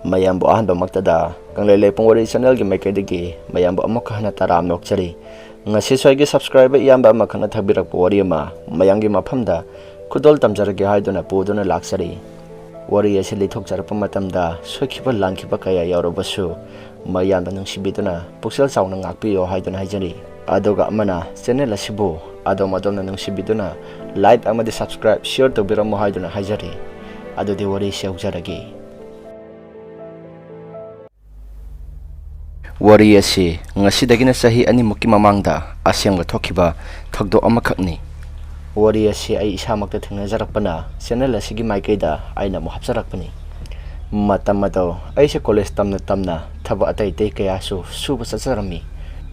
mayambu ahanba maktada Kanglei Leipung Wari Channel gi maikaidagi mayambu amukka hana taram nokchari ngasi soigi subscribe iyamba amakhana thabirak wari ama mayangi mafamda khudol tamjarage haiduna poduna laksari wari asi lithokjarpa matamda soikhiba lankhiba kaya yaorabasu mayanda nungsibiduna pukchel chaona ngakpiyu haiduna hyjari adoga amana channel asibu adomadona nungsibiduna like amadi subscribe share tobiramu haiduna hyjari adodi wari sehjaragi wari asi ngasidagina sahi ani mukki mamangda asyangba thokiba thokdo amakhakni wari asi ai isamakta thengnajarakpana channel asigi maikaida aina mo hapsarakpani matamado aise college tamna thaba atai tei kayasu suba sacharami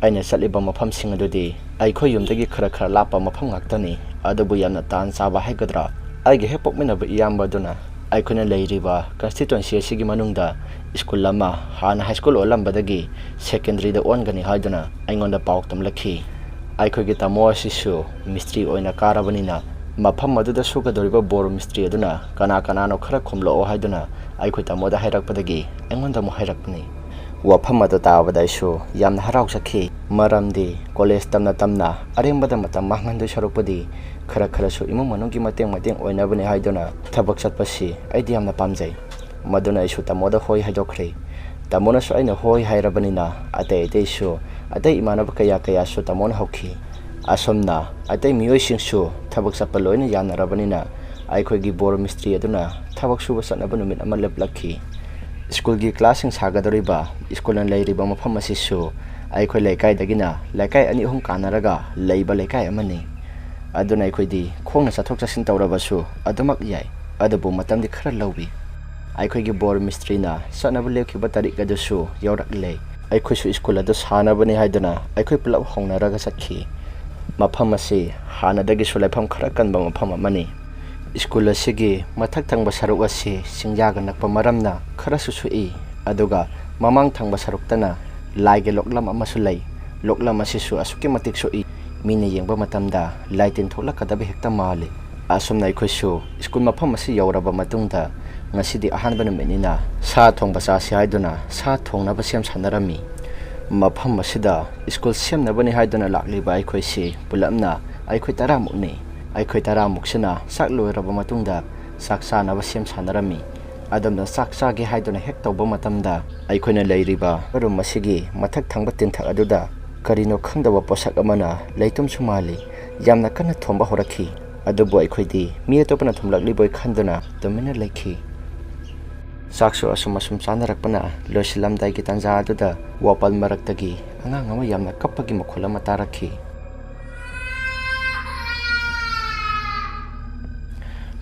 aina saliba mafam sing adudi ai khoyumdagi khara lapa mafam ngaktani adubu yamna tan saba haigadra aige hepokmina ba iyamba duna ai khona leiriba constituency asigi manungda school lama hana high school olambadagi secondary da ongani haiduna aingonda pauktam lakhi ai khogi tamo asisu mystery oina karabanina mafam maduda sugadoriba bor mystery aduna kana no khara khomlo haiduna ai khoi tamo da hairakpadagi aingonda mo hairakpani wafam adu tabadaisu yamna harau sakhi maramdi college tamna arembada matam mahmandu sharupadi khara su imu manungi mateng oina bani haiduna thabak chatpasi aidi yamna pamjai maduna isu tamoda hoi haidokre tamona su aina hoi hairabanina atei su atei imanaba kaya su tamona hokhi asomna atei miyoi singsu thabak chappa loina yanarabanina ai khoigi bor mystery aduna thabak suba satnaba numit ama leplakhi school gi classing sagadoriba school an leiriba mafam asisu ai khoi laikai dagina laikai ani hum kanaraga leiba laikai amani aduna ai khoidi khongna chathok chasin tawrabasu adumak yai adabu matamdi khara lawbi ai khoigi bor mystery na satnaba lekhiba tarik adusu yaurakle ai khoisu school adu sanabani haiduna ai khoi pulap hongnaraga sakhi mafam asi hanadagi sulaifam khara kanba mafam amani school asigi mathak thangba saruk asi singyaga nakpa maramna khara susui aduga mamang thangba saruktana laige loklam amasu lei loklam asisu asuki matik sui mine yengba matamda laitin tholakadabe hekta mali asumnai khoisu school mafam asi yauraba matungda ngasidi ahanba numenina sa thongba sa si haiduna sa thongna ba sem sanarami mafam asida school semna bani haiduna lakliba ai khoisi pulamna ai khoi taramukni ai khoi taramuksina sak loiraba matungda saksa na ba sem sanarami adamna saksa gi haiduna hek tawba matamda ai khoina leiriba rum masigi mathak thangba tinthak aduda karino khangdaba posak amana leitum sumali yamna kana thomba horakhi adubu ai khoidi mi atopana thomlakli boy khanduna domina lekhi sakso asum sanarakpana losilamdai ki tanja aduda wapal maraktagi angang ama yamna kappagi makhola mata rakhi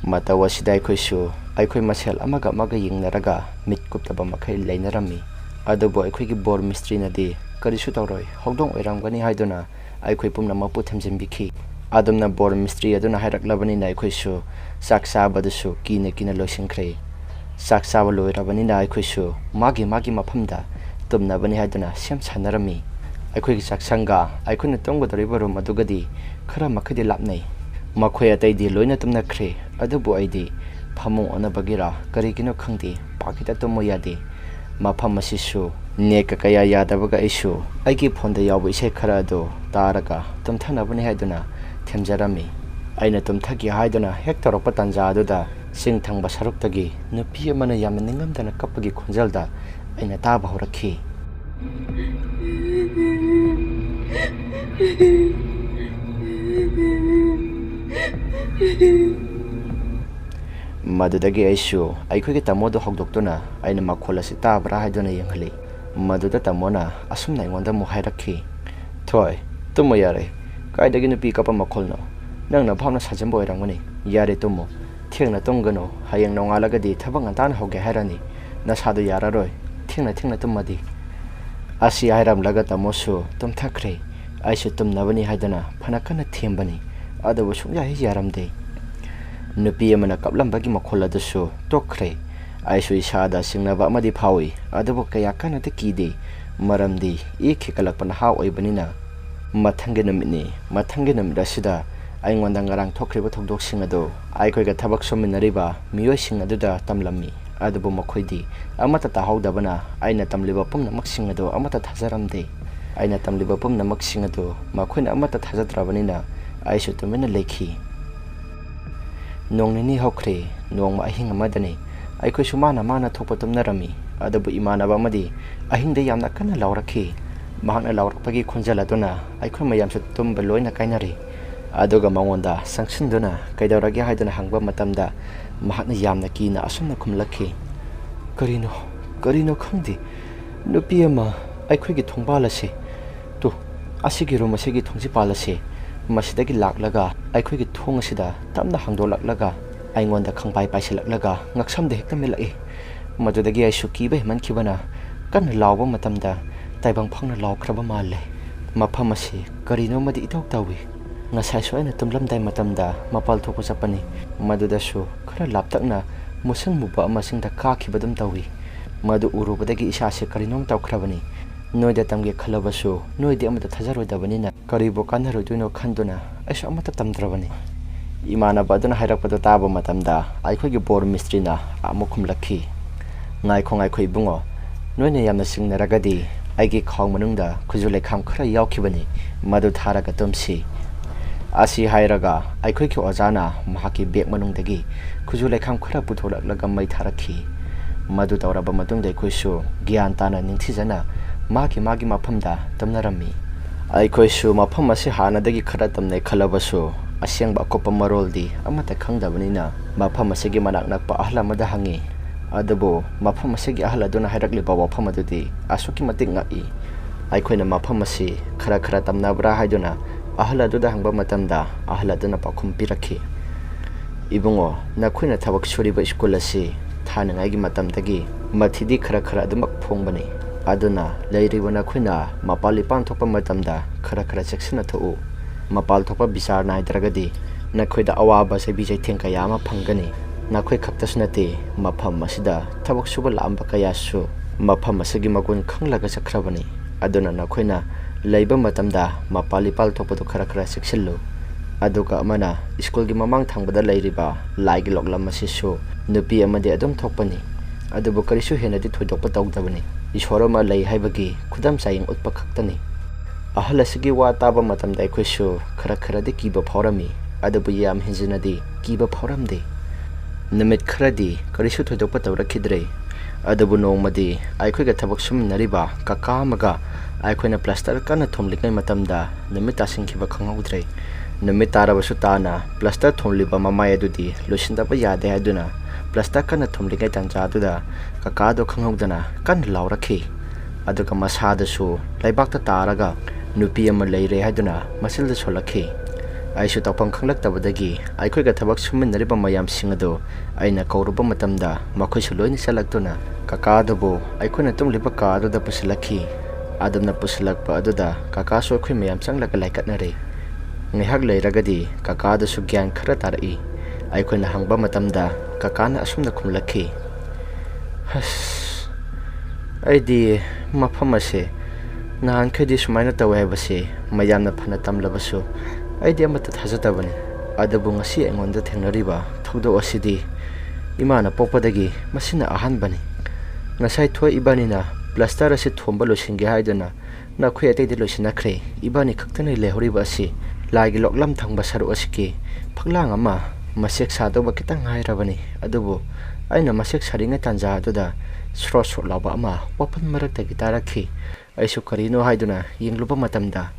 mata wasidai khoisu ai khoi masel amaga yingnaraga mitkuptaba makhai leinarami adubu ai khoigi bor mystery nadi karisu tawroi hogdong oiramgani haiduna ai khoi pumna mapu thamjembikhi adumna bor mystery aduna hairaklabani nai khoisu saksa badusu kina loisingkhre saksa ba loirabani nai khoisu magi mafamda tumna bani haiduna sem sanarami ai khoigi saksanga ai khona tonggodoriba rum adugadi khara makhadi lapnai makhoi atai di loina tumna khre adubu aidi phamung ona bagira karigino khangdi pakita tomo yadi mafam asisu neka kaya yadabaga isu aigi phonda yawu ise khara do taraga tumthana bani haiduna themjarami aina tumthagi haiduna hek torokpa tanja aduda sing thangba saruktagi nupi amana yamna ningamdana kappagi khonjalda aina taba horakhi madudagi aisu aikhoigi tamodo hogdoktuna aina makhola si tabra haiduna yenghali maduda tamona asumna ingonda mu hairakhi thoi tumo yare kaidagi nupi kapa makholno nangna bhamna sajamba oirangani yare tumo thengna tonggano hayeng nongalagadi thabang antan hoge hairani nasadu yararoi thengna tumadi asi hairam laga tamosu tumthakre aisu tumnabani haidana phanakana thembani adabu sungya hi yaramde nupi amana kaplambagi makhola dasu tokre aisu isada singnaba amadi phawi adabu kaya kana te kide maramdi ikhikalakpana ha oibanina mathange namida sida aingonda ngarang thokriba thokdok sing ado ai khoiga thabak sominariba miyoi sing aduda tamlami ꯑꯗꯨꯕꯨ ꯃꯈꯣꯏꯗꯤ ꯑꯃꯠꯇ ꯇꯥꯍꯧꯗꯕꯅ ꯑꯩꯅ ꯇꯝꯂꯤꯕ ꯄꯨꯝꯅꯃꯛꯁꯤꯡ ꯑꯗꯨ ꯑꯃꯠꯇ ꯊꯥꯖꯔꯝꯗꯦ꯫ ꯑꯩꯅ ꯇꯝꯂꯤꯕ ꯄꯨꯝꯅꯃꯛꯁꯤꯡ ꯑꯗꯨ ꯃꯈꯣꯏꯅ ꯑꯃꯠꯇ ꯊꯥꯖꯗ꯭ꯔꯕꯅꯤꯅ ꯑꯩꯁꯨ ꯇꯨꯃꯤꯟꯅ ꯂꯩꯈꯤ꯫ ꯅꯣꯡ ꯅꯤꯅꯤ ꯍꯧꯈ꯭ꯔꯦ꯫ ꯅꯣꯡꯃ ꯑꯍꯤꯡ ꯑꯃꯗꯅꯤ ꯑꯩꯈꯣꯏꯁꯨ ꯃꯥꯅ ꯊꯣꯛꯄ ꯇꯨꯝꯅꯔꯝꯃꯤ꯫ ꯑꯗꯨꯕꯨ ꯏꯃꯥꯟꯅꯕ ꯑꯃꯗꯤ ꯑꯍꯤꯡꯗ ꯌꯥꯝꯅ ꯀꯟꯅ ꯂꯥꯎꯔꯛꯈꯤ꯫ ꯃꯍꯥꯛꯅ ꯂꯥꯎꯔꯛꯄꯒꯤ ꯈꯣꯟꯖꯦꯜ ꯑꯗꯨꯅ ꯑꯩꯈꯣꯏ ꯃꯌꯥꯝꯁꯨ ꯇꯨꯝꯕ ꯂꯣꯏꯅ ꯀꯥꯏꯅꯔꯦ꯫ ꯑꯗꯨꯒ ꯃꯉꯣꯟꯗ ꯆꯪꯁꯤꯟꯗꯨꯅ ꯀꯩꯗꯧꯔꯒꯦ ꯍꯥꯏꯗꯨꯅ ꯍꯪꯕ ꯃꯇꯝꯗ ꯃꯍꯥꯛꯅ ꯌꯥꯝꯅ ꯀꯤꯅ ꯑꯁꯨꯝꯅ ꯈꯨꯝꯂꯛꯈꯤ, ꯀꯔꯤꯅꯣ ꯈꯪꯗꯦ, ꯅꯨꯄꯤ ꯑꯃ ꯑꯩꯈꯣꯏꯒꯤ ꯊꯣꯡꯕꯥꯜ ꯑꯁꯤ, ꯑꯁꯤꯒꯤ ꯔꯨꯝ ꯑꯁꯤꯒꯤ ꯊꯣꯡꯖꯤꯄꯥꯜ ꯑꯁꯤ ꯃꯁꯤꯗꯒꯤ ꯂꯥꯛꯂꯒ ꯑꯩꯈꯣꯏꯒꯤ ꯊꯣꯡ ꯑꯁꯤꯗ ꯇꯞꯅ ꯍꯥꯡꯗꯣꯛꯂꯛꯂꯒ ꯑꯩꯉꯣꯟꯗ ꯈꯪꯄꯥꯏ ꯄꯥꯏꯁꯤꯜꯂꯛꯂꯒ ꯉꯛꯁꯝꯗ ꯍꯦꯛꯇ ꯃꯦꯜꯂꯛꯏ꯫ ꯃꯗꯨꯗꯒꯤ ꯑꯩꯁꯨ ꯀꯤꯕ ꯍꯦꯟꯃꯟꯈꯤꯕꯅ ꯀꯟꯅ ꯂꯥꯎꯕ ꯃꯇꯝꯗ ꯇꯥꯏꯕꯪ ꯐꯥꯎꯅ ꯂꯥꯎꯈ꯭ꯔꯕ ꯃꯥꯜꯂꯦ꯫ ꯃꯐꯝ ꯑꯁꯤ ꯀꯔꯤꯅꯣꯃꯗꯤ ꯏꯇꯧ ꯇꯧꯏ꯫ ꯉꯁꯥꯏꯁꯨ ꯑꯩꯅ ꯇꯨꯝꯂꯝꯗꯥꯏ ꯃꯇꯝꯗ ꯃꯄꯥꯜ ꯊꯣꯛꯄ ꯆꯠꯄꯅꯤ꯫ ꯃꯗꯨꯗꯁꯨ ꯈꯔ ꯂꯥꯞꯇꯛꯅ ꯃꯨꯁꯟ ꯃꯨꯕ ꯑꯃꯁꯤꯡꯗ ꯀꯥꯈꯤꯕꯗꯨꯝ ꯇꯧꯏ꯫ ꯃꯗꯨ ꯎꯔꯨꯕꯗꯒꯤ ꯏꯁꯥꯁꯦ ꯀꯔꯤꯅꯣꯝ ꯇꯧꯈ꯭ꯔꯕꯅꯤ꯫ ꯅꯣꯏꯗ ꯇꯝꯒꯦ ꯈꯜꯂꯕꯁꯨ ꯅꯣꯏꯗꯤ ꯑꯃꯠꯇ ꯊꯥꯖꯔꯣꯏꯗꯕꯅꯤꯅ ꯀꯔꯤꯕꯨ ꯀꯥꯟꯅꯔꯣꯏꯗꯣꯏꯅꯣ ꯈꯟꯗꯨꯅ ꯑꯩꯁꯨ ꯑꯃꯠꯇ ꯇꯝꯗ꯭ꯔꯕꯅꯤ꯫ ꯏꯃꯥꯟꯅꯕ ꯑꯗꯨꯅ ꯍꯥꯏꯔꯛꯄꯗꯨ ꯇꯥꯕ ꯃꯇꯝꯗ ꯑꯩꯈꯣꯏꯒꯤ ꯕꯣꯔ ꯃꯤꯁꯇ꯭ꯔꯤꯅ ꯑꯃꯨꯛ ꯈꯨꯝꯂꯛꯈꯤ, ꯉꯥꯏꯈꯣ ꯏꯕꯨꯡꯉꯣ, ꯅꯣꯏꯅ ꯌꯥꯝꯅ ꯆꯤꯡꯅꯔꯒꯗꯤ ꯑꯩꯒꯤ ꯈꯥꯎ ꯃꯅꯨꯡꯗ ꯈꯨꯖꯨ ꯂꯩꯈꯥꯝ ꯈꯔ ꯌꯥꯎꯈꯤꯕꯅꯤ, ꯃꯗꯨ ꯊꯥꯔꯒ ꯇꯨꯝꯁꯤ꯫ ꯑꯁꯤ ꯍꯥꯏꯔꯒ ꯑꯩꯈꯣꯏꯒꯤ ꯑꯣꯖꯥꯅ ꯃꯍꯥꯛꯀꯤ ꯕꯦꯒ ꯃꯅꯨꯡꯗꯒꯤ ꯈꯨꯖꯨ ꯂꯩꯈꯥꯝ ꯈꯔ ꯄꯨꯊꯣꯔꯛꯂꯒ ꯃꯩ ꯊꯥꯔꯛꯈꯤ꯫ ꯃꯗꯨ ꯇꯧꯔꯕ ꯃꯇꯨꯡꯗ ꯑꯩꯈꯣꯏꯁꯨ ꯒ꯭ꯌꯥꯟ ꯇꯥꯅ ꯅꯤꯡꯊꯤꯖꯅ ꯃꯥꯒꯤ ꯃꯐꯝꯗ ꯇꯨꯝꯅꯔꯝꯃꯤ꯫ ꯑꯩꯈꯣꯏꯁꯨ ꯃꯐꯝ ꯑꯁꯤ ꯍꯥꯟꯅꯗꯒꯤ ꯈꯔ ꯇꯝꯅꯩ ꯈꯜꯂꯕꯁꯨ ꯑꯁꯦꯡꯕ ꯑꯀꯨꯞꯄ ꯃꯔꯣꯜꯗꯤ ꯑꯃꯠꯇ ꯈꯪꯗꯕꯅꯤꯅ ꯃꯐꯝ ꯑꯁꯤꯒꯤ ꯃꯅꯥꯛ ꯅꯛꯄ ꯑꯍꯜ ꯑꯃꯗ ꯍꯪꯉꯤ꯫ ꯑꯗꯨꯕꯨ ꯃꯐꯝ ꯑꯁꯤꯒꯤ ꯑꯍꯜ ꯑꯗꯨꯅ ꯍꯥꯏꯔꯛꯂꯤꯕ ꯋꯥꯐꯝ ꯑꯗꯨꯗꯤ ꯑꯁꯨꯛꯀꯤ ꯃꯇꯤꯛ ꯉꯛꯏ꯫ ꯑꯩꯈꯣꯏꯅ ꯃꯐꯝ ꯑꯁꯤ ꯈꯔ ꯇꯝꯅꯕ꯭ꯔꯥ ꯍꯥꯏꯗꯨꯅ ꯑꯍꯜ ꯑꯗꯨꯗ ꯍꯪꯕ ꯃꯇꯝꯗ ꯑꯍꯜ ꯑꯗꯨꯅ ꯄꯥꯎꯈꯨꯝ ꯄꯤꯔꯛꯈꯤ, ꯏꯕꯨꯡꯉꯣ, ꯅꯈꯣꯏꯅ ꯊꯕꯛ ꯁꯨꯔꯤꯕ ꯁ꯭ꯀꯨꯜ ꯑꯁꯤ ꯊꯥꯏꯅꯉꯩꯒꯤ ꯃꯇꯝꯗꯒꯤ ꯃꯊꯤꯗꯤ ꯈꯔ ꯑꯗꯨꯃꯛ ꯐꯣꯡꯕꯅꯤ꯫ ꯑꯗꯨꯅ ꯂꯩꯔꯤꯕ ꯅꯈꯣꯏꯅ ꯃꯄꯥꯜ ꯏꯄꯥꯟ ꯊꯣꯛꯄ ꯃꯇꯝꯗ ꯈꯔ ꯆꯦꯛꯁꯤꯟꯅ ꯊꯣꯛꯎ꯫ ꯃꯄꯥꯜ ꯊꯣꯛꯄ ꯕꯤꯆꯥꯔ ꯅꯥꯏꯗ꯭ꯔꯒꯗꯤ ꯅꯈꯣꯏꯗ ꯑꯋꯥꯕ ꯆꯩꯕꯤ ꯆꯩꯊꯦꯡ ꯀꯌꯥ ꯑꯃ ꯐꯪꯒꯅꯤ꯫ ꯅꯈꯣꯏ ꯈꯛꯇꯁꯨ ꯅꯠꯇꯦ, ꯃꯐꯝ ꯑꯁꯤꯗ ꯊꯕꯛ ꯁꯨꯕ ꯂꯥꯛꯑꯝꯕ ꯀꯌꯥꯁꯨ ꯃꯐꯝ ꯑꯁꯤꯒꯤ ꯃꯒꯨꯟ ꯈꯪꯂꯒ ꯆꯠꯈ꯭ꯔꯕꯅꯤ꯫ ꯑꯗꯨꯅ ꯅꯈꯣꯏꯅ ꯂꯩꯕ ꯃꯇꯝꯗ ꯃꯄꯥꯜ ꯏꯄꯥꯜ ꯊꯣꯛꯄꯗꯨ ꯈꯔ ꯆꯦꯛꯁꯤꯜꯂꯨ꯫ ꯑꯗꯨꯒ ꯑꯃꯅ ꯁ꯭ꯀꯨꯜꯒꯤ ꯃꯃꯥꯡ ꯊꯪꯕꯗ ꯂꯩꯔꯤꯕ ꯂꯥꯏꯒꯤ ꯂꯣꯛꯂꯝ ꯑꯁꯤꯁꯨ ꯅꯨꯄꯤ ꯑꯃꯗꯤ ꯑꯗꯨꯝ ꯊꯣꯛꯄꯅꯤ꯫ ꯑꯗꯨꯕꯨ ꯀꯔꯤꯁꯨ ꯍꯦꯟꯅꯗꯤ ꯊꯣꯏꯗꯣꯛꯄ ꯇꯧꯗꯕꯅꯤ꯫ ꯏꯁꯣꯔ ꯑꯃ ꯂꯩ ꯍꯥꯏꯕꯒꯤ ꯈꯨꯗꯝ ꯆꯥꯌꯦꯡ ꯎꯠꯄ ꯈꯛꯇꯅꯤ꯫ ꯑꯍꯜ ꯑꯁꯤꯒꯤ ꯋꯥ ꯇꯥꯕ ꯃꯇꯝꯗ ꯑꯩꯈꯣꯏꯁꯨ ꯈꯔꯗꯤ ꯀꯤꯕ ꯐꯥꯎꯔꯝꯃꯤ, ꯑꯗꯨꯕꯨ ꯌꯥꯝ ꯍꯦꯟꯖꯤꯟꯅꯗꯤ ꯀꯤꯕ ꯐꯥꯎꯔꯝꯗꯦ꯫ ꯅꯨꯃꯤꯠ ꯈꯔꯗꯤ ꯀꯔꯤꯁꯨ ꯊꯣꯏꯗꯣꯛꯄ ꯇꯧꯔꯛꯈꯤꯗ꯭ꯔꯦ꯫ ꯑꯗꯨꯕꯨ ꯅꯣꯡꯃꯗꯤ ꯑꯩꯈꯣꯏꯒ ꯊꯕꯛ ꯁꯨꯃꯤꯟꯅꯔꯤꯕ ꯀꯀꯥ ꯑꯃꯒ ꯑꯩꯈꯣꯏꯅ ꯄ꯭ꯂꯥꯁꯇꯔ ꯀꯟꯅ ꯊꯣꯝꯂꯤꯉꯩ ꯃꯇꯝꯗ ꯅꯨꯃꯤꯠ ꯇꯥꯁꯤꯟꯈꯤꯕ ꯈꯪꯍꯧꯗ꯭ꯔꯦ꯫ ꯅꯨꯃꯤꯠ ꯇꯥꯔꯕꯁꯨ ꯇꯥꯅ ꯄ꯭ꯂꯥꯁꯇꯔ ꯊꯣꯝꯂꯤꯕ ꯃꯃꯥꯏ ꯑꯗꯨꯗꯤ ꯂꯣꯏꯁꯤꯟꯗꯕ ꯌꯥꯗꯦ ꯍꯥꯏꯗꯨꯅ ꯄ꯭ꯂꯥꯁꯇꯔ ꯀꯟꯅ ꯊꯣꯝꯂꯤꯉꯩ ꯇꯥꯟꯖꯥꯗꯨꯗ ꯀꯀꯥ ꯑꯗꯨ ꯈꯪꯍꯧꯗꯅ ꯀꯟꯅ ꯂꯥꯎꯔꯛꯈꯤ꯫ ꯑꯗꯨꯒ ꯃꯁꯥꯗꯁꯨ ꯂꯩꯕꯥꯛꯇ ꯇꯥꯔꯒ ꯅꯨꯄꯤ ꯑꯃ ꯂꯩꯔꯦ ꯍꯥꯏꯗꯨꯅ ꯃꯆꯤꯜꯗ ꯁꯣꯜꯂꯛꯈꯤ꯫ ꯑꯩꯁꯨ ꯇꯧꯐꯝ ꯈꯪꯂꯛꯇꯕꯗꯒꯤ ꯑꯩꯈꯣꯏꯒ ꯊꯕꯛ ꯁꯨꯃꯤꯟꯅꯔꯤꯕ ꯃꯌꯥꯝꯁꯤꯡ ꯑꯗꯨ ꯑꯩꯅ ꯀꯧꯔꯨꯕ ꯃꯇꯝꯗ ꯃꯈꯣꯏꯁꯨ ꯂꯣꯏꯅ ꯆꯠꯂꯛꯇꯨꯅ ꯀꯀꯥ ꯑꯗꯨꯕꯨ ꯑꯩꯈꯣꯏꯅ ꯇꯨꯝꯂꯤꯕ ꯀꯥ ꯑꯗꯨꯗ ꯄꯨꯁꯤꯜꯂꯛꯈꯤ꯫ ꯑꯗꯨꯝꯅ ꯄꯨꯁꯤꯜꯂꯛꯄ ꯑꯗꯨꯗ ꯀꯀꯥꯁꯨ ꯑꯩꯈꯣꯏ ꯃꯌꯥꯝ ꯆꯪꯂꯒ ꯂꯥꯏꯀꯠꯅꯔꯦ꯫ ꯉꯥꯏꯍꯥꯛ ꯂꯩꯔꯒꯗꯤ ꯀꯀꯥ ꯑꯗꯨꯁꯨ ꯒ꯭ꯌꯥꯟ ꯈꯔ ꯇꯥꯔꯛꯏ꯫ ꯑꯩꯈꯣꯏꯅ ꯍꯪꯕ ꯃꯇꯝꯗ ꯀꯀꯥꯅ ꯑꯁꯨꯝꯅ ꯈꯨꯝꯂꯛꯈꯤ, ꯑꯩꯗꯤ ꯃꯐꯝ ꯑꯁꯦ ꯅꯍꯥꯟꯈꯩꯗꯤ ꯁꯨꯃꯥꯏꯅ ꯇꯧꯋꯦ ꯍꯥꯏꯕꯁꯤ ꯃꯌꯥꯝꯅ ꯐꯅ ꯇꯝꯂꯕꯁꯨ ꯑꯩꯗꯤ ꯑꯃꯠꯇ ꯊꯥꯖꯗꯕꯅꯤ꯫ ꯑꯗꯨꯕꯨ ꯉꯁꯤ ꯑꯩꯉꯣꯟꯗ ꯊꯦꯡꯅꯔꯤꯕ ꯊꯧꯗꯣꯛ ꯑꯁꯤꯗꯤ ꯏꯃꯥꯅ ꯄꯣꯛꯄꯗꯒꯤ ꯃꯁꯤꯅ ꯑꯍꯥꯟꯕꯅꯤ꯫ ꯉꯁꯥꯏ ꯊꯣꯏ ꯏꯕꯥꯅꯤꯅ ꯄ꯭ꯂꯥꯁꯇꯔ ꯑꯁꯤ ꯊꯣꯝꯕ ꯂꯣꯏꯁꯤꯟꯒꯦ ꯍꯥꯏꯗꯨꯅ ꯅꯈꯣꯏ ꯑꯇꯩꯗꯤ ꯂꯣꯏꯁꯤꯟꯅꯈ꯭ꯔꯦ꯫ ꯏꯕꯥꯅꯤ ꯈꯛꯇꯅꯤ ꯂꯩꯍꯧꯔꯤꯕ ꯑꯁꯤ ꯂꯥꯏꯒꯤ ꯂꯣꯛꯂꯝ ꯊꯪꯕ ꯁꯔꯨꯛ ꯑꯁꯤꯒꯤ ꯐꯛꯂꯥꯡ ꯑꯃ ꯃꯆꯦꯛ ꯁꯥꯗꯧꯕ ꯈꯤꯇꯪ ꯉꯥꯏꯔꯕꯅꯤ꯫ ꯑꯗꯨꯕꯨ ꯑꯩꯅ ꯃꯆꯦꯛ ꯁꯥꯔꯤꯉꯩ ꯇꯥꯟꯖꯥ ꯑꯗꯨꯗ ꯁ꯭ꯔꯣꯠ ꯂꯥꯎꯕ ꯑꯃ ꯋꯥꯄꯟ ꯃꯔꯛꯇꯒꯤ ꯇꯥꯔꯛꯈꯤ꯫ ꯑꯩꯁꯨ ꯀꯔꯤꯅꯣ ꯍꯥꯏꯗꯨꯅ ꯌꯦꯡꯂꯨꯕ ꯃꯇꯝꯗ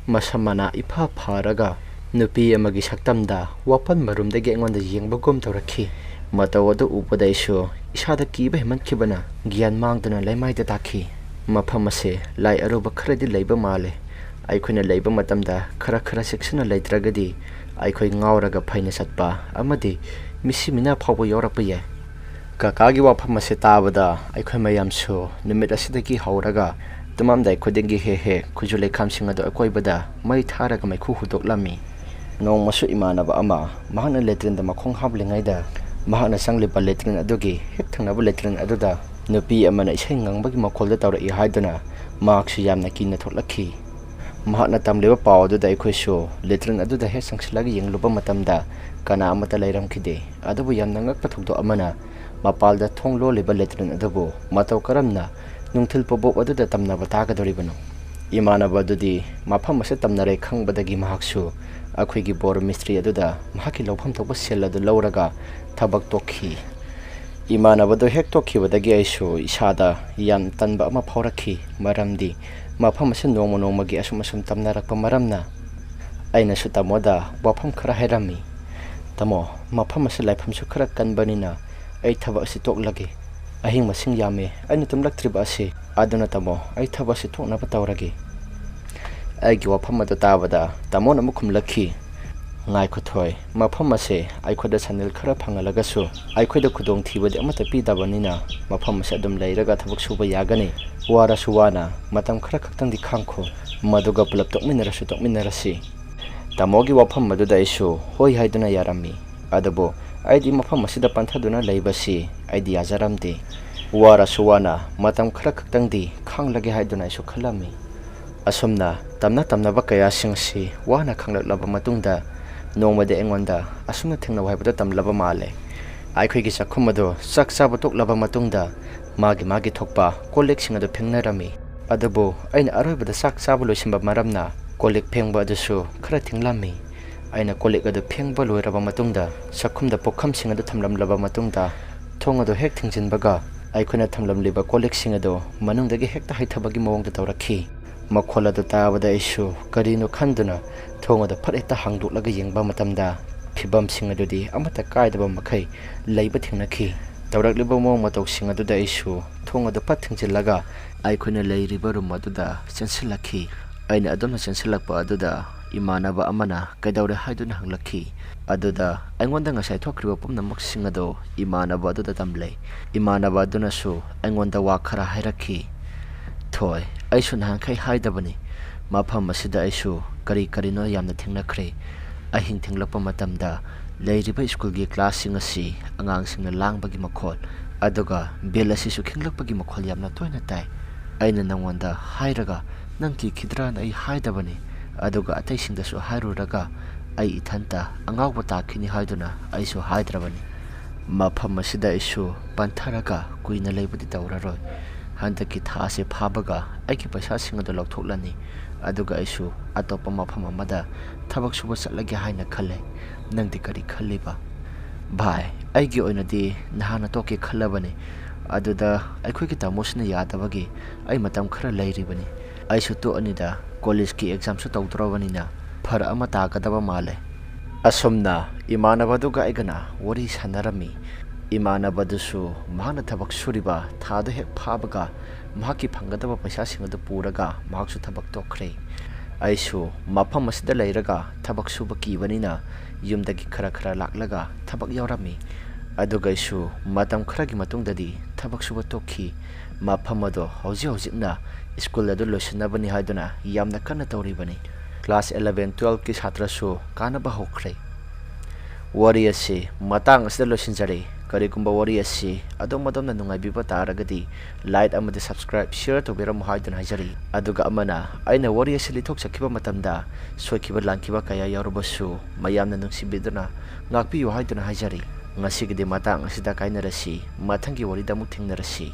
ꯃꯁꯝ ꯃꯅꯥ ꯏꯐ ꯐꯔꯒ ꯅꯨꯄꯤ ꯑꯃꯒꯤ ꯁꯛꯇꯝꯗ ꯋꯥꯄꯟ ꯃꯔꯨꯝꯗꯒꯤ ꯑꯩꯉꯣꯟꯗ ꯌꯦꯡꯕꯒꯨꯝ ꯇꯧꯔꯛꯈꯤ꯫ ꯃꯇꯧ ꯑꯗꯨ ꯎꯕꯗ ꯑꯩꯁꯨ ꯏꯁꯥꯗ ꯀꯤꯕ ꯍꯦꯟꯃꯟꯈꯤꯕꯅ ꯒ꯭ꯌꯥꯟ ꯃꯥꯡꯗꯨꯅ ꯂꯩꯃꯥꯏꯗ ꯇꯥꯈꯤ꯫ ꯃꯐꯝ ꯑꯁꯦ ꯂꯥꯏ ꯑꯔꯨꯕ ꯈꯔꯗꯤ ꯂꯩꯕ ꯃꯥꯜꯂꯦ꯫ ꯑꯩꯈꯣꯏꯅ ꯂꯩꯕ ꯃꯇꯝꯗ ꯈꯔ ꯆꯦꯛꯁꯤꯟꯅ ꯂꯩꯇ꯭ꯔꯒꯗꯤ ꯑꯩꯈꯣꯏ ꯉꯥꯎꯔꯒ ꯐꯩꯅ ꯆꯠꯄ ꯑꯃꯗꯤ ꯃꯤꯁꯤ ꯃꯤꯅꯥ ꯐꯥꯎꯕ ꯌꯥꯎꯔꯛꯄ ꯌꯥꯏ꯫ ꯀꯀꯥꯒꯤ ꯋꯥꯐꯝ ꯑꯁꯤ ꯇꯥꯕꯗ ꯑꯩꯈꯣꯏ ꯃꯌꯥꯝꯁꯨ ꯅꯨꯃꯤꯠ ꯑꯁꯤꯗꯒꯤ ꯍꯧꯔꯒ ꯇꯨꯝꯃꯝꯗꯥꯏ ꯈꯨꯗꯤꯡꯒꯤ ꯍꯦꯛ ꯈꯨꯖꯨ ꯂꯩꯈꯥꯝꯁꯤꯡ ꯑꯗꯨ ꯑꯀꯣꯏꯕꯗ ꯃꯩ ꯊꯥꯔꯒ ꯃꯩꯈꯨ ꯍꯨꯗꯣꯛꯂꯝꯃꯤ꯫ ꯅꯣꯡꯃꯁꯨ ꯏꯃꯥꯟꯅꯕ ꯑꯃ ꯃꯍꯥꯛꯅ ꯂꯦꯇ꯭ꯔꯤꯟꯗ ꯃꯈꯣꯡ ꯍꯥꯞꯂꯤꯉꯩꯗ ꯃꯍꯥꯛꯅ ꯆꯪꯂꯤꯕ ꯂꯦꯇ꯭ꯔꯤꯟ ꯑꯗꯨꯒꯤ ꯍꯦꯛ ꯊꯪꯅꯕ ꯂꯦꯇ꯭ꯔꯤꯟ ꯑꯗꯨꯗ ꯅꯨꯄꯤ ꯑꯃꯅ ꯏꯁꯩ ꯉꯪꯕꯒꯤ ꯃꯈꯣꯜꯗ ꯇꯧꯔꯛꯏ ꯍꯥꯏꯗꯨꯅ ꯃꯍꯥꯛꯁꯨ ꯌꯥꯝꯅ ꯀꯤꯅ ꯊꯣꯛꯂꯛꯈꯤ꯫ ꯃꯍꯥꯛꯅ ꯇꯝꯂꯤꯕ ꯄꯥꯎ ꯑꯗꯨꯗ ꯑꯩꯈꯣꯏꯁꯨ ꯂꯦꯇ꯭ꯔꯤꯟ ꯑꯗꯨꯗ ꯍꯦꯛ ꯆꯪꯁꯤꯜꯂꯒ ꯌꯦꯡꯂꯨꯕ ꯃꯇꯝꯗ ꯀꯅꯥ ꯑꯃꯠꯇ ꯂꯩꯔꯝꯈꯤꯗꯦ꯫ ꯑꯗꯨꯕꯨ ꯌꯥꯝꯅ ꯉꯛꯄ ꯊꯧꯗꯣꯛ ꯑꯃꯅ Mapalda thong loliba letran adubu matau karamna nungthil pobop aduda tamnaba tagadoribano. Imanaba adudi mafam ase tamnare khangbadagi mahaksu akhoi bor mistri aduda mahaki lawpham thokba sel adu lawraga thabak tokhi. Imanaba do hek tokhibadagi aisu isada yam tanba ama phaurakhi maramdi mafam ase nongma nongmagi asum tamnarakpa maramna aina su tamoda wafam khara hairami. Tamo mafam ase laifamsu khara kanbanina ai thaba ase toklage ahing masing yame aina tumlaktriba ase aduna tamo ai thaba ase thokna patawrage aigi wafam adu tabada tamo na mukhum lakhi ngai khothoi mafam ase ai khoda channel khara phangalagasu ai khoida khudong thibadi amata pi dabanina mafam ase adum leiraga thabak suba yagani wara suwana matam khara khaktang di khangkho maduga pulap tokminarasi tamogi wafam maduda isu hoi haiduna yarami adabo aidi mafam asida panthaduna leibasi aidi ajaramde wara suwana matam khara khaktangdi khanglage haiduna isu khalami asumna tamna ba kaya singsi wana khanglaklaba matungda nongmade engonda asumna thengna waibada tamlaba male aikhoi chakhumado saksa botoklaba matungda magi thokpa kolek singado phengnarami adabo aina aroibada saksa loisimba maramna kolek phengba adusu khara thinglami aina kolek adu phengba loiraba matungda sakhumda pokham singado thamlamlaba matungda thongado hek thingjinbaga aikhona thamlamliba kolek singado manungdagi hekta haithabagi mawongda tawrakhi makhola adu tabada isu karino khanduna thongado phareta hangdoklaga yengba matamda phibam singadudi amata kaidaba makhai leiba thingnakhi tawrakliba mawong matau singaduda isu thongado phat thingjillaga aikhona leiriba rum aduda chensilakhi aina adona chensilakpa aduda imanaba amana kaidawre haiduna hanglakhi aduda aingonda ngasai thokriba pumnamak singado imanaba aduda tamlei imanaba aduna su aingonda wa khara hairakhi thoi aisu nhankhai haidabani mafam asida aisu karino yamna thingnakhre ahing thinglakpa matamda leiriba school gi class singasi angang singna langbagi makhol aduga bel asisu khinglakpagi makhol yamna toina tai aina nangwanda hairaga nangki khidran ai haidabani aduga atai singdasu hairuraga ai ithanta angawba takhini haiduna aisu haidrabani mafam asida isu pantharaga kuina leibudi tawraroi handaki thase phabaga aiki paisa singado loktoklani aduga aisu atopa mafam amada thabak suba chatlage haina khale nangdi kari khaliba bhai aigi oinadi nahana toke khalabani aduda aikhoi ki tamosna yadabagi ai matam khara leiribani aisu to anida college ki exam su tawdrawanina phar ama tagadaba male asomna imanabaduga aigana wari sanarami imanabadusu mahana thabak suriba thadu hek phabaga mahaki phangadaba paisa singadu puraga mahaksu thabak tokre aisu mafam asida leiraga thabak suba kibanina yumdagi khara laklaga thabak yaurami aduga isu matam kharagi matungdadi thabak suba tokhi mafam ado hojikna school adu losinabani haiduna yamna kana tawribani class 11 12 ki chhatrasu kanaba hokre wari ase matang asida losinjare karigumba wari ase adomadamna nungaibiba taragadi like amade subscribe share to beram haiduna hyjari aduga amana aina wari ase lithok sakhiba matamda soikhiba lankhiba kaya yaorabasu mayamna nungsibiduna ngakpiyu haiduna hyjari ngasigide matang asida kainarasi mathangi wari damu thingnarasi